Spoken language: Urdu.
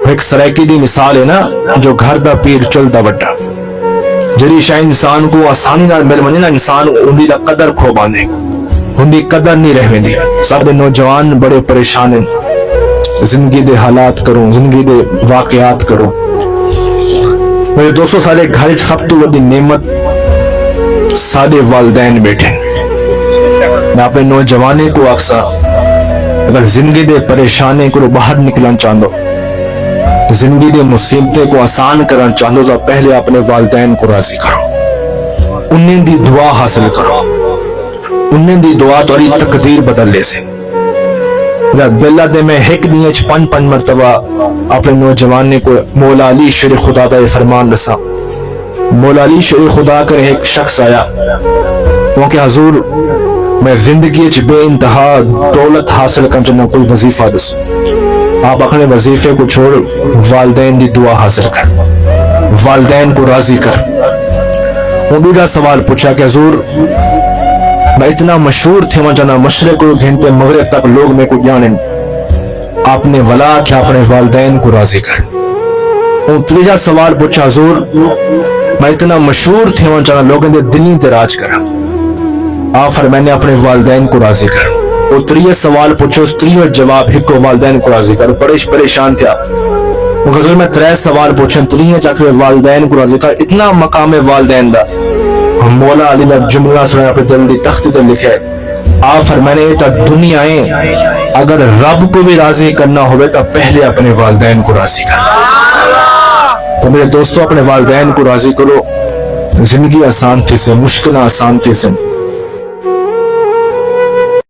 ایک سرائکی دی مثال ہے نا، جو گھر دا پیر چلدا وڈا، جڑی شاید انسان کو آسانی نال مل ونے نا، انسان اندی دا قدر کھو باندے، اندی قدر نہیں رہ ویندی۔ سارے نوجوان بڑے پریشان ہیں، زندگی دے حالات کروں، زندگی دے واقعات کروں۔ میرے دوستو، سارے گھر سب تو بڑی نعمت سارے والدین بیٹھے۔ میں اپنے نوجوانے کو آخسا، اگر زندگی دے پریشانے کو باہر نکلنا چاہندو، زندگی دے مصیبتیں کو آسان کرنا چاہندو، تو پہلے اپنے والدین کو راضی کرو، انہیں دی دعا حاصل کرو، انہیں دی دعا توڑی تقدیر بدل لے سے۔ دلہ دے میں ایک نہیں 5 مرتبہ اپنے نوجوانے کو مولا علی شیر خدا دا فرمان رسا۔ مولا علی شیر خدا کا ایک شخص آیا، وہ کہ حضور میں زندگی بے انتہا دولت حاصل کرنا کوئی وظیفہ دس۔ آپ اپنے وظیفے کو چھوڑ والدین دی دعا حاصل کر، والدین کو راضی کر۔ وہ بھی سوال پوچھا کہ حضور میں اتنا مشہور تھے وہاں جانا، مشرق کو گھنٹے مغرب تک لوگ میں کو جانیں، آپ نے ولا کہ اپنے والدین کو راضی کر۔ وہ تیجا سوال پوچھا، حضور میں اتنا مشہور تھے وہاں جانا، لوگوں نے دلی تے راج کرا، آپ فرمائے نے اپنے والدین کو راضی کر۔ وہ تریہ سوال پوچھو، اس تریہ جواب ہی کو والدین کو راضی کر۔ بڑے پریشان تھا، وہ حضور میں 3 سوال پوچھیں، تریہ جا کے والدین کو راضی کر۔ اتنا مقام والدین دا مولا علی دا جملہ سنے اپنے دل دی تختی تے لکھے، آپ فرمانے تا دنیایں اگر رب کو بھی راضی کرنا ہوئے تو پہلے اپنے والدین کو راضی کر۔ تو میرے دوستو، اپنے والدین کو راضی کرو، زندگی آسان تھی سے، مشکل آسان تھی سے۔